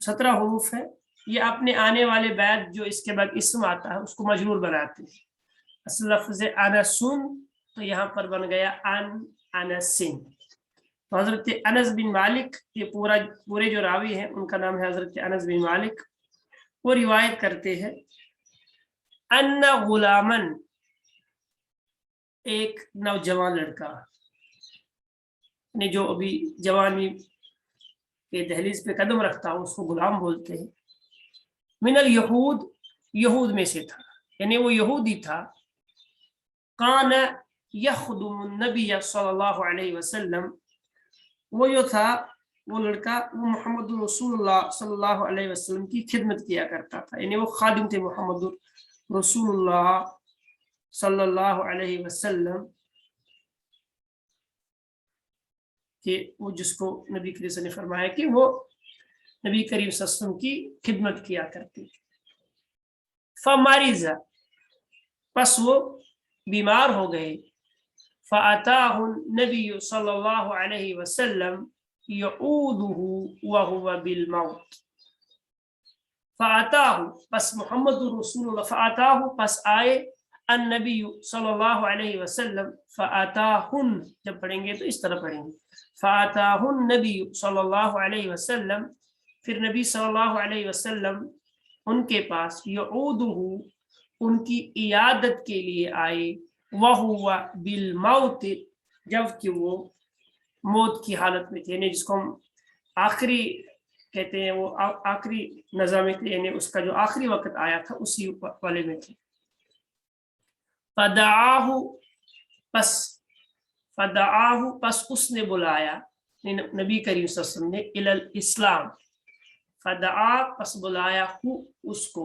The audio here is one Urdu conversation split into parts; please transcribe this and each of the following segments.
17 حروف ہے. یہ اپنے آنے والے بعد جو اس کے بعد اسم آتا ہے اس کو مجرور بناتے ہیں. اصل لفظ انسن تو یہاں پر بن گیا انسن. تو حضرت انس بن مالک، یہ پورے جو راوی ہیں ان کا نام ہے حضرت انس بن مالک. وہ روایت کرتے ہیں ان غلامن، ایک نوجوان لڑکا، جو ابھی جوانی کے دہلیز پہ قدم رکھتا ہو اس کو غلام بولتے ہیں. من الیہود، یہود میں سے تھا، یعنی وہ یہودی تھا. کان یخدم النبی صلی اللہ علیہ وسلم، وہ جو تھا وہ لڑکا وہ محمد رسول اللہ صلی اللہ علیہ وسلم کی خدمت کیا کرتا تھا، یعنی وہ خادم تھے محمد رسول اللہ صلی اللہ علیہ وسلم کہ وہ جس کو نبی کریم صلی اللہ علیہ وسلم نے فرمایا کہ وہ نبی کریم صلی اللہ علیہ وسلم کی خدمت کیا کرتے تھے. فمریض، پس وہ بیمار ہو گئے. فاتاہ النبی صلی اللہ علیہ وسلم یعودہ وہو بالموت. فاتاہ، پس محمد رسول اللہ، فاتاہ، پس آئے، النبی صلی اللہ علیہ وسلم، فاتاہن جب پڑھیں گے تو اس طرح پڑھیں گے، فاتاہ النبی صلی اللہ علیہ وسلم، پھر نبی صلی اللہ علیہ وسلم ان کے پاس، یعودہ، ان کی عیادت کے لیے آئے، وہو بالموت، جبکہ وہ موت کی حالت میں تھے، یعنی جس کو ہم آخری کہتے ہیں، وہ آخری نظر میں تھے، یعنی اس کا جو آخری وقت آیا تھا اسی والے میں تھے. فدعاہ، پس اس نے بلایا، نبی کریم صلی اللہ علیہ وسلم نے، الی الاسلام. فدعا، پس بلایا، اس کو،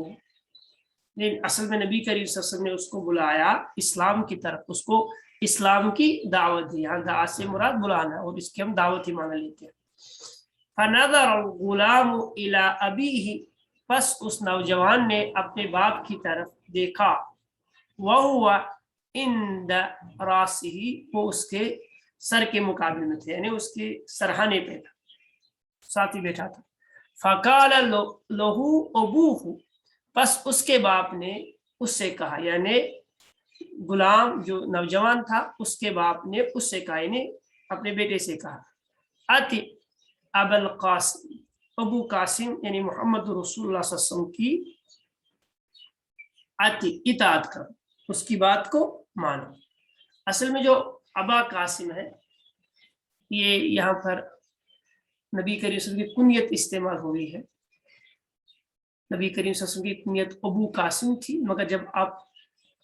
اصل میں نبی کریم صلی اللہ علیہ وسلم نے اس کو بلایا اسلام کی طرف، اس کو اسلام کی دعوت دی. یہاں دعوت سے مراد بلانا، اور اس کی ہم دعوت ہی مانا لیتے ہیں. فنظر الغلام الی ابیہ، پس اس نوجوان نے اپنے باپ کی طرف دیکھا. وہو عند راسہ، وہ اس کے سر کے مقابل میں تھے، یعنی اس کے سرہانے پہ تھا، ساتھ ہی بیٹھا تھا. فقال لہو ابوہ، پس اس کے باپ نے اس سے کہا، یعنی غلام جو نوجوان تھا اس کے باپ نے اس سے کہا، یعنی اپنے بیٹے سے کہا، اتی ابو القاسم، ابو قاسم یعنی محمد رسول اللہ صلی اللہ علیہ وسلم کی اتی، اطاعت کرو، اس کی بات کو مانو. اصل میں جو ابا قاسم ہے یہ یہاں پر نبی کریم صلی اللہ علیہ وسلم کی کنیت استعمال ہوئی ہے. نبی کریم صلی اللہ علیہ وسلم کی کنیت ابو قاسم تھی، مگر جب آپ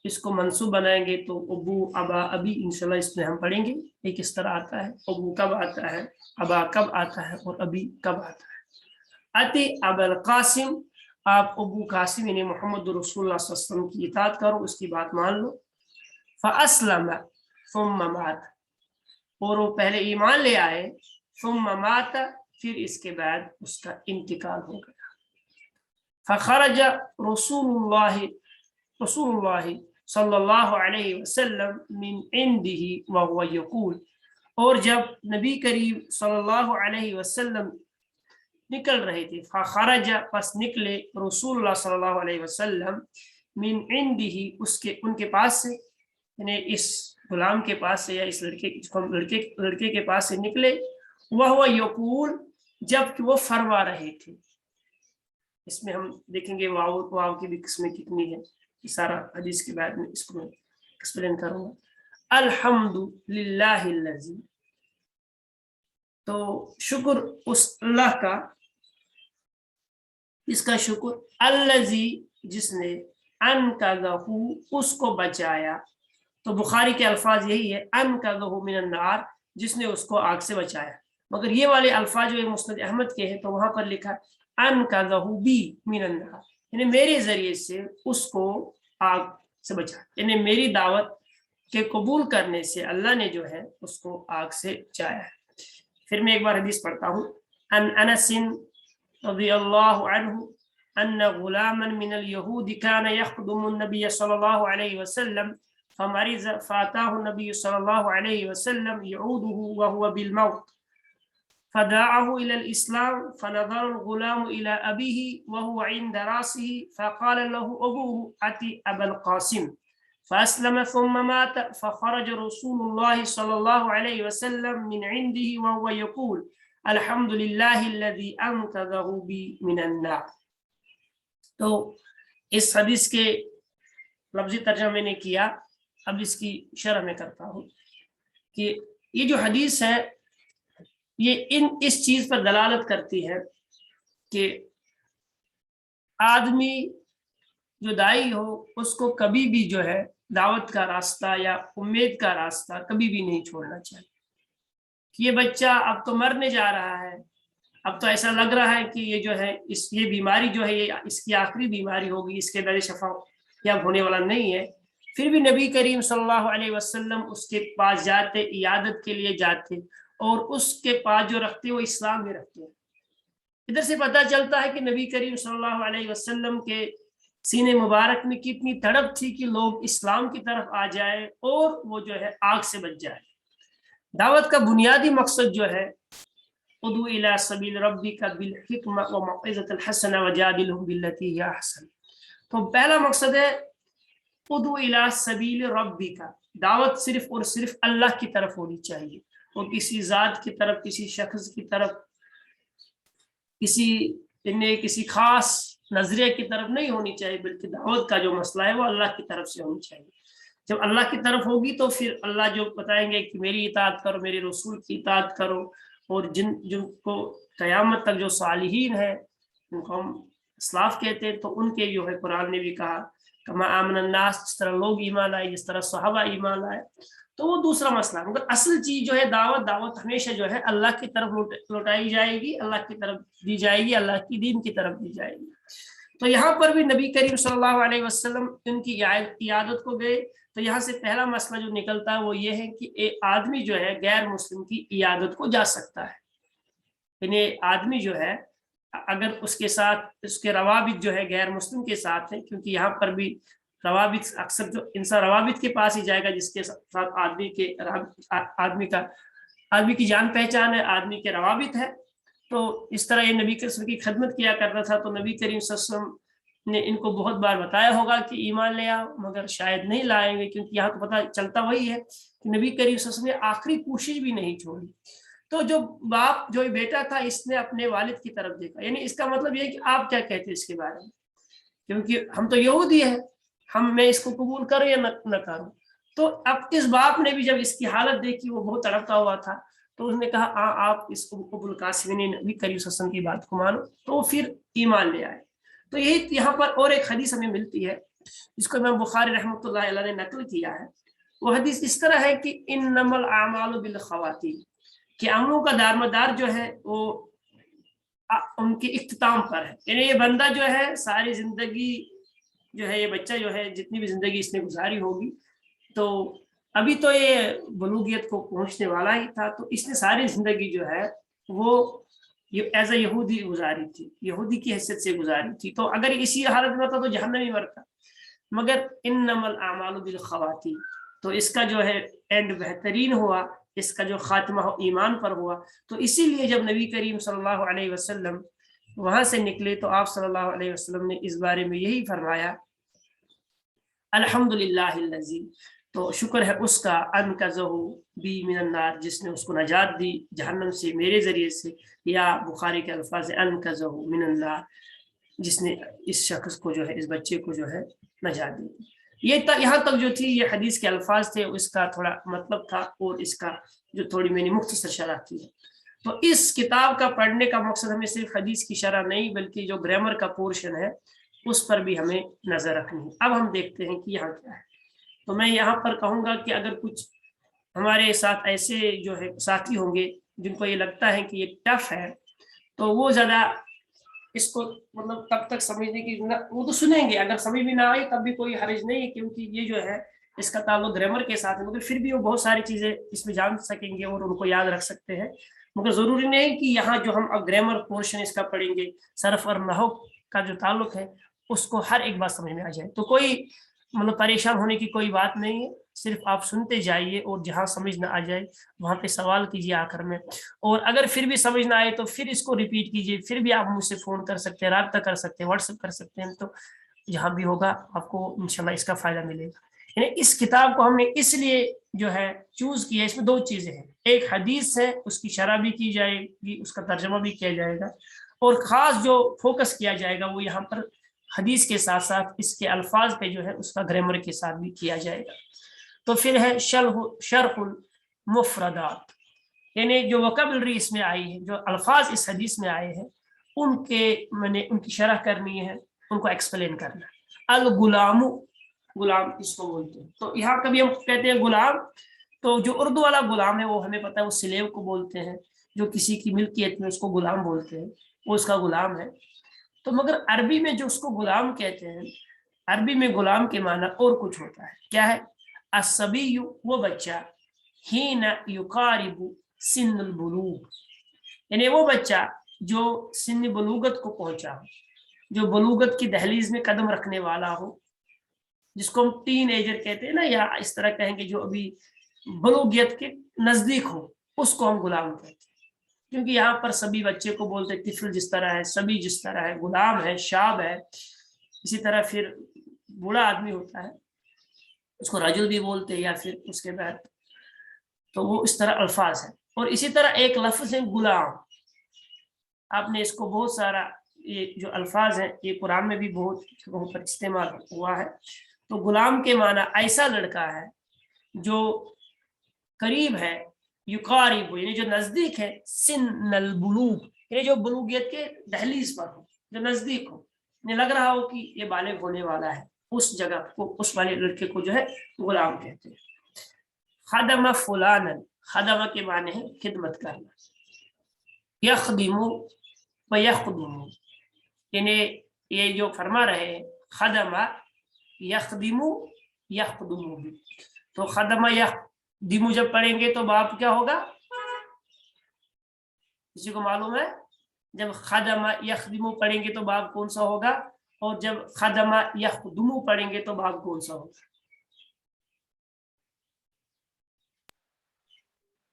اس کو منصوب بنائیں گے تو ابو، ابا، ابی، انشاءاللہ اس میں ہم پڑھیں گے یہ کس طرح آتا ہے، ابو کب آتا ہے، ابا کب آتا ہے، اور ابی کب آتا ہے. اتی ابو القاسم، آپ ابو قاسم یعنی محمد رسول اللہ صلی اللہ علیہ وسلم کی اطاعت کرو، اس کی بات مان لو. فاسلم ثم مات، اور وہ پہلے ایمان لے آئے، ثم مات، پھر اس کے بعد اس کا انتقال ہو گیا. فخرج رسول اللہ صلی اللہ علیہ وسلم من عنده وهو یقول، اور جب نبی کریم صلی اللہ علیہ وسلم نکل رہے تھے، فخرج، پس نکلے، رسول اللہ صلی اللہ علیہ وسلم، من عنده، ان کے پاس سے، یعنی اس غلام کے پاس سے، یا اس لڑکے کے پاس سے نکلے، وہو یقول، جب کہ وہ فرما رہے تھے. اس میں ہم دیکھیں گے واو کی بھی قسمیں کتنی ہیں، یہ سارا حدیث کے بعد میں اس کو ایکسپلین کروں گا. الحمد للہ الذی، تو شکر اس اللہ کا، اس کا شکر، الذی، جس نے، انقذہ، اس کو بچایا. تو بخاری کے الفاظ یہی ہے، انقذہ من النار، جس نے اس کو آگ سے بچایا. مگر یہ والے الفاظ جو مسند احمد کے ہیں تو وہاں پر لکھا انقذہ بی من النار، یعنی میرے ذریعے سے اس کو آگ سے بچایا، یعنی میری دعوت کے قبول کرنے سے اللہ نے جو ہے اس کو آگ سے بچایا ہے. پھر میں ایک بار حدیث پڑھتا ہوں. ان انس رضی اللہ عنہ ان غلاما من اليهود كان يخدم النبي صلی اللہ علیہ وسلم فمرض فاتاه النبي صلی اللہ علیہ وسلم يعوده وهو بالموت فدعاه إلى الإسلام فنظر الغلام إلى أبيه وهو عند رأسه فقال له أبوه أتي أبا القاسم فأسلم ثم مات فخرج رسول الله صلى الله عليه وسلم من عنده وهو يقول الحمد لله الذي أنقذه بي من النار. تو اس حدیث کے لفظی ترجمہ میں نے کیا، اب اس کی شرح میں کرتا ہوں کہ یہ جو حدیث ہے یہ اس چیز پر دلالت کرتی ہے کہ آدمی جو داعی ہو اس کو کبھی بھی جو ہے دعوت کا راستہ یا امید کا راستہ کبھی بھی نہیں چھوڑنا چاہیے. کہ یہ بچہ اب تو مرنے جا رہا ہے، اب تو ایسا لگ رہا ہے کہ یہ جو ہے یہ بیماری جو ہے یہ اس کی آخری بیماری ہوگی، اس کے در شفا یاب ہونے والا نہیں ہے، پھر بھی نبی کریم صلی اللہ علیہ وسلم اس کے پاس جاتے، عیادت کے لیے جاتے، اور اس کے پاس جو رکھتے وہ اسلام میں رکھتے ہیں. ادھر سے پتہ چلتا ہے کہ نبی کریم صلی اللہ علیہ وسلم کے سینے مبارک میں کتنی تڑپ تھی کہ لوگ اسلام کی طرف آ جائے اور وہ جو ہے آگ سے بچ جائے. دعوت کا بنیادی مقصد جو ہے ادعو الی سبیل ربک بالحکمہ وموعظۃ الحسنہ وجادلہم باللتی ہی احسن. تو پہلا مقصد ہے ادعو الی سبیل ربک، دعوت صرف اور صرف اللہ کی طرف ہونی چاہیے، اور کسی ذات کی طرف، کسی شخص کی طرف، کسی خاص نظریے کی طرف نہیں ہونی چاہیے، بلکہ دعوت کا جو مسئلہ ہے وہ اللہ کی طرف سے ہونی چاہیے. جب اللہ کی طرف ہوگی تو پھر اللہ جو بتائیں گے کہ میری اطاعت کرو، میرے رسول کی اطاعت کرو، اور جن کو قیامت تک جو صالحین ہیں ان کو ہم اسلاف کہتے ہیں، تو ان کے جو ہے قرآن نے بھی کہا کما آمن الناس، جس طرح لوگ ایمان لائے، جس طرح صحابہ ایمان لائے. تو وہ دوسرا مسئلہ. مگر اصل چیز جو ہے دعوت ہمیشہ جو ہے اللہ کی طرف لوٹائی جائے گی، اللہ کی طرف دی جائے گی، اللہ کی دین کی طرف دی جائے گی. تو یہاں پر بھی نبی کریم صلی اللہ علیہ وسلم ان کی عیادت کو گئے. تو یہاں سے پہلا مسئلہ جو نکلتا ہے وہ یہ ہے کہ ایک آدمی جو ہے غیر مسلم کی عیادت کو جا سکتا ہے. یعنی آدمی جو ہے اگر اس کے ساتھ اس کے روابط جو ہے غیر مسلم کے ساتھ ہیں، کیونکہ یہاں پر بھی روابط اکثر جو انسان روابط کے پاس ہی جائے گا جس کے ساتھ آدمی کی جان پہچان ہے، آدمی کے روابط ہے. تو اس طرح یہ نبی کریم کی خدمت کیا کرتا تھا. تو نبی کریم صلی اللہ علیہ وسلم نے ان کو بہت بار بتایا ہوگا کہ ایمان لے آؤ، مگر شاید نہیں لائیں گے، کیونکہ یہاں تو پتہ چلتا وہی ہے کہ نبی کریم صلی اللہ علیہ وسلم نے آخری کوشش بھی نہیں چھوڑی. تو جو باپ جو بیٹا تھا اس نے اپنے والد کی طرف دیکھا. یعنی اس کا مطلب یہ کہ آپ کیا کہتے ہیں اس کے بارے میں، کیونکہ ہم تو یہودی ہیں، میں اس کو قبول کروں یا نہ کروں. تو اب اس باپ نے بھی جب اس کی حالت دیکھی، وہ بہت تڑپتا ہوا تھا، تو اس نے کہا آپ اس کو ابو القاسم نبی کریم صلی اللہ علیہ وسلم کی بات کو مانو. تو پھر ایمان لے آئے. تو یہی یہاں پر اور ایک حدیث ہمیں ملتی ہے جس کو امام بخاری رحمۃ اللہ علیہ نے نقل کیا ہے. وہ حدیث اس طرح ہے کہ انما الاعمال بالخواتیم، کہ عملوں کا دارمدار جو ہے وہ ان کے اختتام پر ہے. یعنی یہ بندہ جو ہے ساری زندگی جو ہے، یہ بچہ جو ہے جتنی بھی زندگی اس نے گزاری ہوگی، تو ابھی تو یہ بلوغیت کو پہنچنے والا ہی تھا، تو اس نے ساری زندگی جو ہے وہ ایز اے یہودی گزاری تھی، یہودی کی حیثیت سے گزاری تھی. تو اگر اسی حالت میں ہوتا تو جہنم ہی مرتا. مگر انما الاعمال بالخواتیم، تو اس کا جو ہے اینڈ بہترین ہوا، اس کا جو خاتمہ ایمان پر ہوا. تو اسی لیے جب نبی کریم صلی اللہ علیہ وسلم وہاں سے نکلے تو آپ صلی اللہ علیہ وسلم نے اس بارے میں یہی فرمایا الحمدللہ الذی، تو شکر ہے اس کا انقذہ بی من النار، جس نے اس کو نجات دی جہنم سے میرے ذریعے سے، یا بخاری کے الفاظ انقذہ من النار، جس نے اس شخص کو جو ہے، اس بچے کو جو ہے نجات دی. یہاں تک جو تھی یہ حدیث کے الفاظ تھے، اس کا تھوڑا مطلب تھا، اور اس کا جو تھوڑی میں نے مختصر شرح کی ہے. تو اس کتاب کا پڑھنے کا مقصد ہمیں صرف حدیث کی شرح نہیں، بلکہ جو گرامر کا پورشن ہے اس پر بھی ہمیں نظر رکھنی ہے. اب ہم دیکھتے ہیں کہ یہاں کیا ہے. تو میں یہاں پر کہوں گا کہ اگر کچھ ہمارے ساتھ ایسے جو ہے ساتھی ہوں گے جن کو یہ لگتا ہے کہ یہ ٹف ہے، تو وہ زیادہ اس کو مطلب تب تک سمجھنے کی وہ تو سنیں گے، اگر سمجھ بھی نہ آئی تب بھی کوئی حرج نہیں ہے، کیونکہ یہ جو ہے اس کا تعلق گرامر کے ساتھ ہے. مگر پھر بھی وہ بہت ساری چیزیں اس میں جان سکیں گے اور ان کو یاد رکھ سکتے ہیں. مگر ضروری نہیں کہ یہاں جو ہم اب گرامر پورشن اس کا پڑھیں گے، صرف اور نحو کا جو تعلق ہے اس کو ہر ایک بات سمجھ میں آ جائے. تو کوئی مطلب پریشان ہونے کی کوئی بات نہیں ہے. صرف آپ سنتے جائیے اور جہاں سمجھ نہ آ جائے وہاں پہ سوال کیجیے آخر میں، اور اگر پھر بھی سمجھ نہ آئے تو پھر اس کو ریپیٹ کیجیے، پھر بھی آپ مجھ سے فون کر سکتے ہیں، رابطہ کر سکتے ہیں، واٹس ایپ کر سکتے ہیں، تو جہاں بھی ہوگا آپ کو انشاءاللہ اس کا فائدہ ملے گا۔ یعنی اس کتاب کو ہم نے اس لیے جو ہے چوز کیا، اس میں دو چیزیں ہیں، ایک حدیث ہے اس کی شرح بھی کی جائے گی، اس کا ترجمہ بھی کیا جائے گا، اور خاص جو فوکس کیا جائے گا وہ یہاں پر حدیث کے ساتھ ساتھ اس کے الفاظ پہ جو ہے اس کا گرامر کے ساتھ بھی کیا جائے گا۔ تو پھر ہے شرح المفردات، یعنی جو وکیبلری اس میں آئی ہے، جو الفاظ اس حدیث میں آئے ہیں ان کے میں نے ان کی شرح کرنی ہے، ان کو ایکسپلین کرنا ہے۔ الغلام، غلام اس کو بولتے ہیں، تو یہاں کبھی ہم کہتے ہیں غلام، تو جو اردو والا غلام ہے وہ ہمیں پتہ ہے وہ سلیو کو بولتے ہیں، جو کسی کی ملکیت میں اس کو غلام بولتے ہیں، وہ اس کا غلام ہے۔ تو مگر عربی میں جو اس کو غلام کہتے ہیں، عربی میں غلام کے معنی اور کچھ ہوتا ہے، کیا ہے؟ الصبی، وہ بچہ، حین یقارب سن البلوغ، یعنی وہ بچہ جو سن بلوغت کو پہنچا ہو، جو بلوغت کی دہلیز میں قدم رکھنے والا ہو، جس کو ہم ٹین ایجر کہتے ہیں نا، یا اس طرح کہیں گے جو ابھی بلوغیت کے نزدیک ہو، اس کو ہم غلام کہتے ہیں۔ کیونکہ یہاں پر سبھی بچے کو بولتے ہیں، طفل جس طرح ہے، سبھی جس طرح ہے، غلام ہے، شاب ہے، اسی طرح پھر بوڑھا آدمی ہوتا ہے اس کو رجل بھی بولتے ہیں، یا پھر اس کے بعد، تو وہ اس طرح الفاظ ہیں۔ اور اسی طرح ایک لفظ ہے غلام، آپ نے اس کو بہت سارا، یہ جو الفاظ ہیں یہ قرآن میں بھی بہت جگہوں پر استعمال ہوا ہے۔ تو غلام کے معنی ایسا لڑکا ہے جو قریب ہے، یقارب یعنی جو نزدیک ہے، سن البلوغ یعنی جو بلوغیت کے دہلیز پر ہو، جو نزدیک ہو، یعنی لگ رہا ہو کہ یہ بالغ ہونے والا ہے، اس جگہ کو، اس والے لڑکے کو جو ہے غلام کہتے ہیں۔ خدم فلانا، خدمہ کے معنی ہے خدمت کرنا، یخدم و یخدم، یعنی یہ جو فرما رہے ہیں خدم یخدم یخدم، تو خدم یخدم جب پڑھیں گے تو باب کیا ہوگا؟ کسی کو معلوم ہے؟ جب خدم یخدم پڑھیں گے تو باب کون سا ہوگا، اور جب خدم یخدم پڑھیں گے تو باب کون سا ہوگا؟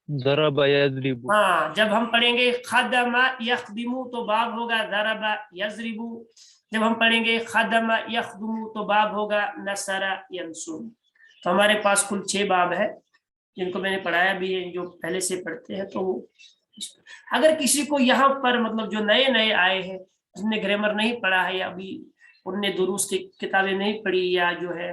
ضرب یضرب، ہاں، جب ہم پڑھیں گے خدم یخدم تو باب ہوگا ضرب یضرب، جب ہم پڑھیں گے خدم یخدم تو باب ہوگا نصر ینصر۔ تو ہمارے پاس کل 6 باب ہے جن کو میں نے پڑھایا بھی ہے، جو پہلے سے پڑھتے ہیں۔ تو اگر کسی کو یہاں پر مطلب جو نئے نئے آئے ہیں، جن نے گرامر نہیں پڑھا ہے، یا ابھی ان نے دروس کی کتابیں نہیں پڑھی، یا جو ہے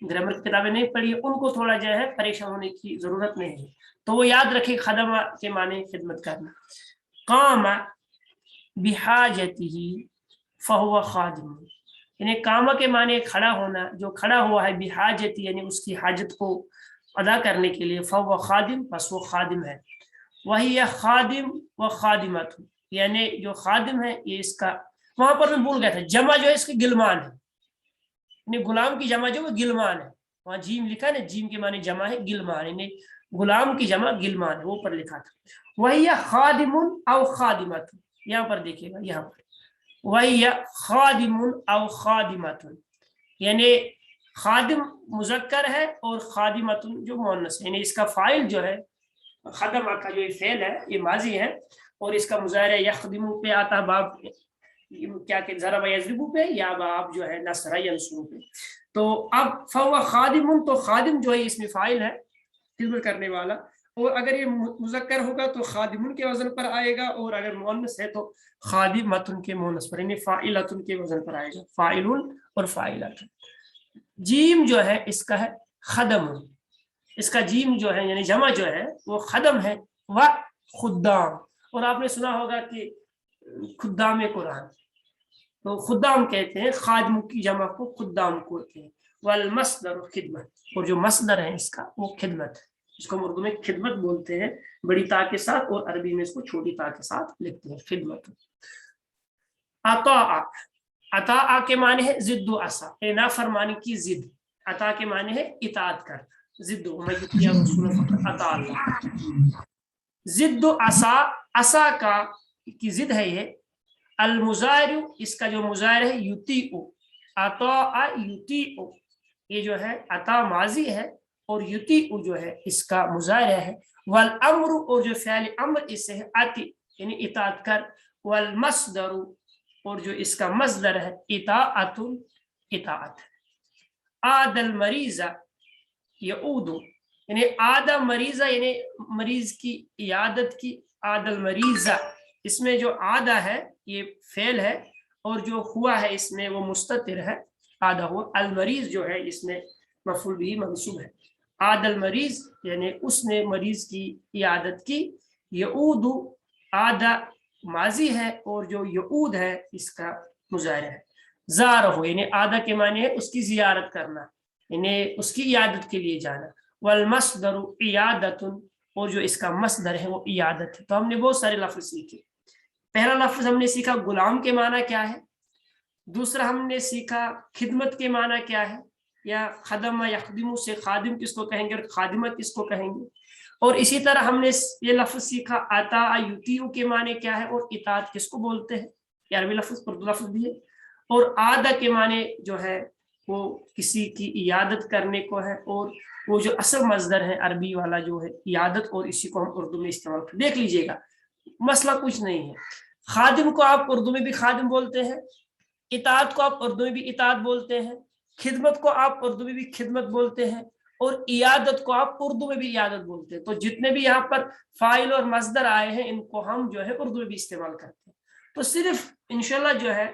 گرامر کی کتابیں نہیں پڑھی، ان کو تھوڑا جو ہے پریشان ہونے کی ضرورت نہیں ہے۔ تو وہ یاد رکھے خدمہ کے معنی خدمت کرنا۔ قام بحاجتہ فہو خادم، یعنی قام کے معنی کھڑا ہونا، جو کھڑا ہوا ہے، بحاجتہ یعنی اس کی حاجت کو ادا کرنے کے لیے، فہو خادم، بس وہ خادم ہے۔ وہی خادم و خادمت، یعنی جو خادم ہے یہ اس کا، وہاں پر میں بھول گیا تھا، جمع جو ہے اس کی گلمان ہے، یعنی غلام کی جمع جو ہے گلمان ہے، وہاں جیم لکھا ہے نا، جیم کے معنی جمع ہے گلمان، یعنی غلام کی جمع گلمان ہے، وہ پر لکھا تھا۔ وہی خادم او خادمت، یہاں پر دیکھیے گا، یہاں پر وہی خادم او خادمت، یعنی خادم مذکر ہے اور خادمت جو مؤنث ہے، یعنی اس کا فاعل جو ہے خدم کا جو یہ فعل ہے یہ ماضی ہے، اور اس کا مضارع یخدم پہ آتا ہے، باب کیا کہ ضرب یضرب پہ، یا باب جو ہے نصر ینصر پہ۔ تو اب فهو خادم، تو خادم جو ہے اس میں فاعل ہے، خدمت کرنے والا، اور اگر یہ مذکر ہوگا تو خادم کے وزن پر آئے گا، اور اگر مؤنث ہے تو خادمۃ کے مؤنث پر، یعنی فاعلۃ کے وزن پر آئے گا، فاعل اور فاعلۃ۔ جیم جو ہے اس کا ہے خدم، اس کا جیم جو ہے یعنی جمع جو ہے وہ خدم ہے، و خدام، اور آپ نے سنا ہوگا کہ خدام قرآن، تو خدام کہتے ہیں، خادم کی جمع کو خدام کہتے ہیں۔ والمصدر خدمت، اور جو مصدر ہے اس کا وہ خدمت، اس کو ہم اردو میں خدمت بولتے ہیں بڑی تا کے ساتھ، اور عربی میں اس کو چھوٹی تا کے ساتھ لکھتے ہیں، خدمت۔ عطاء، عطاء کے معنی ہے ضد و عصا، نافرمانی کی ضد، عطا کے معنی ہے اطاعت کرنا، ضد عطا اللہ، ضد و عصا، عصا کا کی ضد ہے یہ، المضارع، اس کا جو مضارع ہے یطیع، عطاء یطیع، یہ جو ہے عطا ماضی ہے اور یطیع جو ہے اس کا مضارع ہے، والامر اور جو فعل امر اس سے ہے اطیع یعنی اطاعت کر، والمصدر اور جو اس کا مصدر ہے اطاعت اطاعت ہے۔ عاد المریض یعود یعنی عاد مریضہ یعنی مریض کی عیادت کی، عاد المریض اس میں جو عادہ ہے یہ فعل ہے اور جو ہوا ہے اس میں وہ مستتر ہے، عادہ ہوا، المریض جو ہے اس میں مفعول بھی منصوب ہے، عاد المریض یعنی اس نے مریض کی عیادت کی، یعود عادہ ماضی ہے اور جو یعود ہے اس کا مضارع ہے، زارہ یعنی عادہ کے معنی ہے اس کی زیارت کرنا یعنی اس کی عیادت کے لیے جانا، والمصدر عیادت اور جو اس کا مصدر ہے وہ عیادت ہے۔ تو ہم نے بہت سارے لفظ سیکھے۔ پہلا لفظ ہم نے سیکھا غلام کے معنی کیا ہے، دوسرا ہم نے سیکھا خدمت کے معنی کیا ہے، یا خدم یخدم سے خادم کس کو کہیں گے اور خادمہ کس کو کہیں گے، اور اسی طرح ہم نے یہ لفظ سیکھا اطاع یطیع کے معنی کیا ہے اور اطاعت کس کو بولتے ہیں، یہ عربی لفظ اردو لفظ بھی ہے، اور عادہ کے معنی جو ہے وہ کسی کی عیادت کرنے کو ہے، اور وہ جو اصل مصدر ہے عربی والا جو ہے عیادت، اور اسی کو ہم اردو میں استعمال کرتے دیکھ لیجئے گا، مسئلہ کچھ نہیں ہے۔ خادم کو آپ اردو میں بھی خادم بولتے ہیں، اطاعت کو آپ اردو میں بھی اطاعت بولتے ہیں، خدمت کو آپ اردو میں بھی خدمت بولتے ہیں، اور عیادت کو آپ اردو میں بھی عیادت بولتے ہیں۔ تو جتنے بھی یہاں پر فاعل اور مصدر آئے ہیں ان کو ہم جو ہے اردو میں بھی استعمال کرتے ہیں۔ تو صرف انشاءاللہ جو ہے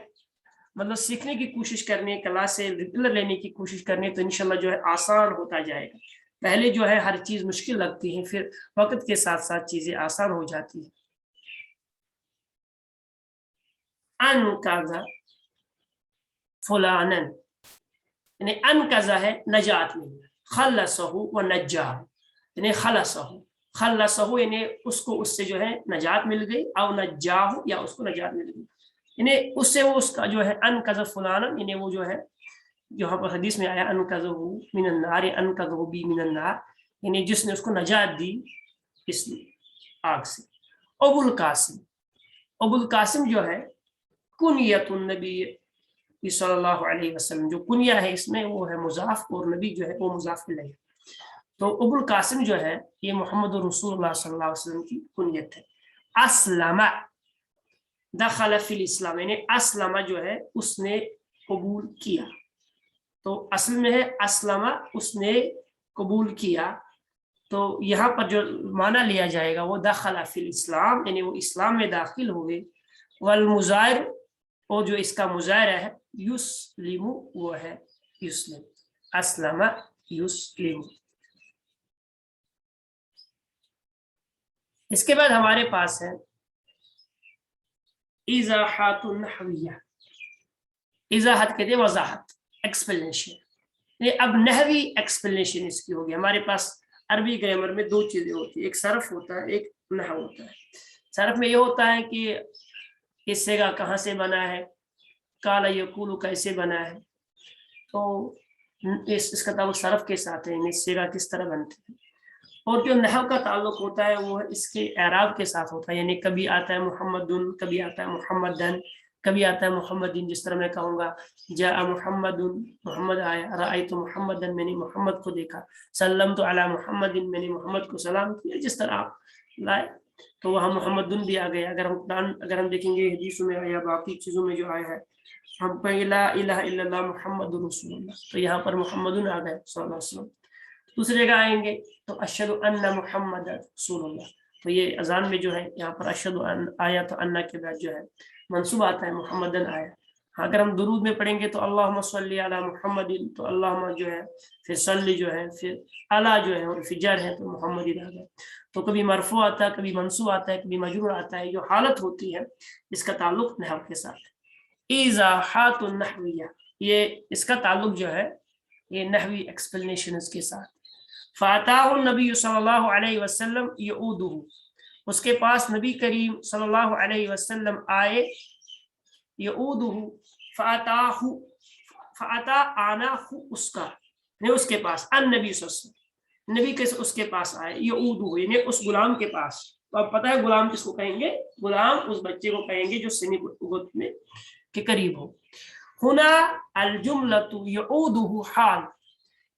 مطلب سیکھنے کی کوشش کرنے، کلاس سے ریگولر لینے کی کوشش کرنے، تو انشاءاللہ جو ہے آسان ہوتا جائے گا۔ پہلے جو ہے ہر چیز مشکل لگتی ہے، پھر وقت کے ساتھ ساتھ چیزیں آسان ہو جاتی ہیں۔ انقذ فلانن یعنی انقذ ہے نجات میں، خلصہ و نجاہ یعنی خلصہ یعنی اس کو اس سے جو ہے نجات مل گئی، او نجاہ یا اس کو نجات مل گئی، یعنی اس سے وہ اس کا جو ہے انقذ فلانن یعنی وہ جو ہے یہاں پر حدیث میں آیا انقذہ من النار، انقذہ بی من النار یعنی جس نے اس کو نجات دی اس آگ سے۔ ابو القاسم جو ہے کنیت النبی صلی اللہ علیہ وسلم، جو کنیہ ہے اس میں وہ ہے مضاف، اور نبی جو ہے وہ مضاف الیہ، تو ابو القاسم جو ہے یہ محمد رسول اللہ صلی اللہ علیہ وسلم کی کنیت ہے۔ اسلم دخل فی الاسلام یعنی اسلم جو ہے اس نے قبول کیا، تو اصل میں ہے اسلم اس نے قبول کیا، تو یہاں پر جو معنی لیا جائے گا وہ دخل فی الاسلام یعنی وہ اسلام میں داخل ہوئے، والمضارع اور جو اس کا مضارع ہے یسلم وہ ہے یسلم، اسلم یسلم۔ اس کے بعد ہمارے پاس ہے ایضاحات النحویہ، ایضاحت کہتے ہیں وضاحت، ایکسپلینیشن، اب نحوی ایکسپلینیشن اس کی ہوگی۔ ہمارے پاس عربی گرامر میں دو چیزیں ہوتی ہیں، ایک صرف ہوتا ہے ایک نحو ہوتا ہے۔ صرف میں یہ ہوتا ہے کہ اس سیگا کہاں سے بنا ہے، کالا یقول کیسے بنا ہے، تو اس کا تعلق صرف کے ساتھ ہے، یعنی سیگا کس طرح بنتے ہیں، اور جو نحو کا تعلق ہوتا ہے وہ اس کے اعراب کے ساتھ ہوتا ہے، یعنی کبھی آتا ہے محمدن، کبھی آتا ہے محمدن، کبھی آتا ہے محمدین، جس طرح میں کہوں گا جاء محمد، محمد آیا، رأیت محمدن میں نے محمد کو دیکھا، سلمت علی محمدن میں نے محمد کو سلام کیا، جس طرح آپ لائے تو وہاں محمدن بھی آ گیا۔ اگر ہم دیکھیں گے حدیثوں میں یا باقی چیزوں میں جو آیا ہے، ہم کہیں گے لا الہ الا اللہ محمد رسول اللہ، تو یہاں پر محمدن آ گئے صلی اللہ علیہ وسلم۔ دوسری جگہ آئیں گے تو اشہد ان محمد رسول اللہ، تو یہ اذان میں جو ہے یہاں پر اشہد ان آیا تو ان کے بعد جو ہے منصوب آتا ہے محمدن آیا۔ اگر ہم درود میں پڑھیں گے تو اللہم صلی علی محمد، تو اللہم جو ہے پھر صلی جو ہے پھر علی جو ہے اور پھر جر ہے تو محمد آ گئے۔ تو کبھی مرفوع آتا ہے، کبھی منصوب آتا ہے، کبھی مجرور آتا ہے، جو حالت ہوتی ہے اس کا تعلق نحو کے ساتھ ہے۔ ایضاحات النحویہ یہ اس کا تعلق جو ہے یہ نحوی ایکسپلینیشنز کے ساتھ۔ فاتاہ النبی صلی اللہ علیہ وسلم یعودہ، اس کے پاس نبی کریم صلی اللہ علیہ وسلم آئے، یعودہ فاتاہ، فاتا آنا اس کا نہیں اس کے پاس، ان نبی صلی اللہ علیہ وسلم نبی کے اس کے پاس آئے، یعودہ یعنی اس غلام کے پاس۔ تو اب پتہ ہے غلام کس کو کہیں گے، غلام اس بچے کو کہیں گے جو سنی بلوغت میں کے قریب ہو۔ ہنا الجملۃ یعودہ حال،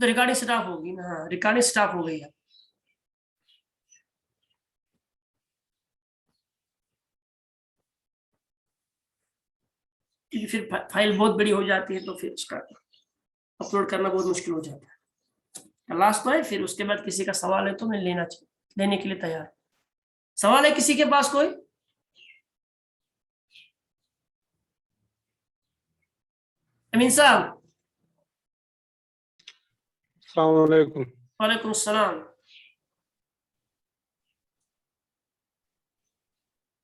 تو ریکارڈنگ سٹاپ ہوگی نا, ہاں ریکارڈنگ سٹاپ ہو گئی ہے. کیونکہ پھر فائل بہت بڑی ہو جاتی ہے تو پھر اس کا اپلوڈ کرنا بہت مشکل ہو جاتا ہے. لاسٹ تو ہے, پھر اس کے بعد کسی کا سوال ہے تو میں لینے کے لیے تیار. سوال ہے کسی کے پاس کوئی؟ امین صاحب. السلام علیکم. وعلیکم السلام.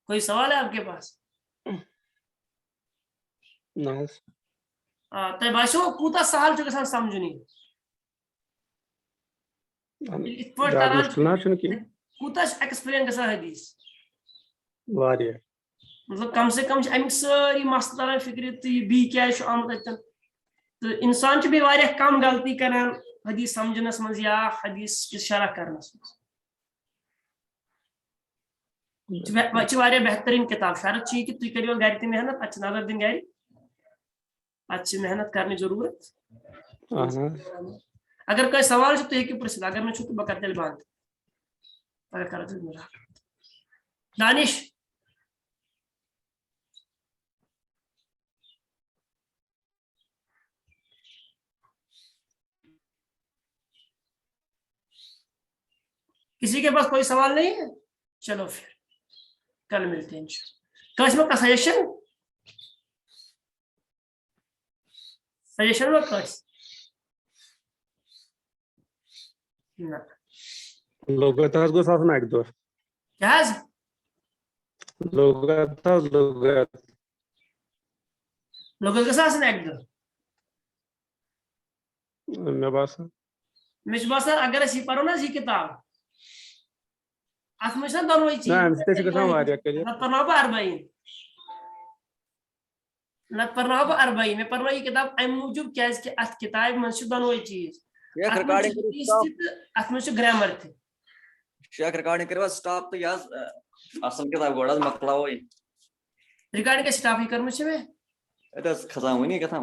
کوئی سوال ہے آپ کے پاس؟ تہ باسو کوتا سہل چھ گژھان سمجھنی ات پٲٹھۍ تران کوتا ایکسپلین گژھان حدیث واریاہ مطلب کم سے کم امیک ساری مسل تران فکر تو یہ بی کیا آمت اتن تو انسان چھ بیٚیہِ واریاہ کم غلطی کران حدیث سمجھنس مز یا حدیث شرح کرنس مز. واریاہ بہترین کتاب. شرط چھ کہ تھی کریو گھر تہ محنت, اتھ نظر دن گھر, اتھ محنت کرنے ضرورت. اگر کوئی سوال تو ہیٚکِو پرژھِتھ, اگر نہ تو بہ کر تیٚلہِ بند. اگر کرو تیٚلہِ دانش. کسی کے پاس کوئی سوال نہیں ہے؟ چلو پھر کل ملتے ہیں انشاءاللہ. کس میں سجیشن میں کس لغت گوس آسن اکہ دۄہ. کیا حظ لغت لوگن گژھِ آسٕنۍ اکہِ دۄہ. مےٚ باسان مےٚ چھُ باسان اگر أسۍ یہِ پرو نا یہِ کتاب اتھ منٛز چھِ نا دۄنوے چیٖز. امہِ سۭتۍ چھِ گژھان واریاہ کٔرِتھ. نتہٕ پرناو بہٕ اربعین, نتہٕ پرناو بہٕ اربعین. مےٚ پرنٲو یہِ کتاب امہِ موٗجوٗب کیازِ کہِ اتھ کتابہِ منٛز چھِ دۄنوے چیٖز. اتھ منٛز چھُ حدیث تہِ تہٕ اتھ منٛز چھُ گرامر تہِ. شیخ ریکارڈنگ کروا سٹاپ تو یاز اصل کتاب گوڑ مکلاو ریکارڈنگ سٹاپٕے کٔرمٕژ چھِ مےٚ. اتھ کھسان ونی کتھا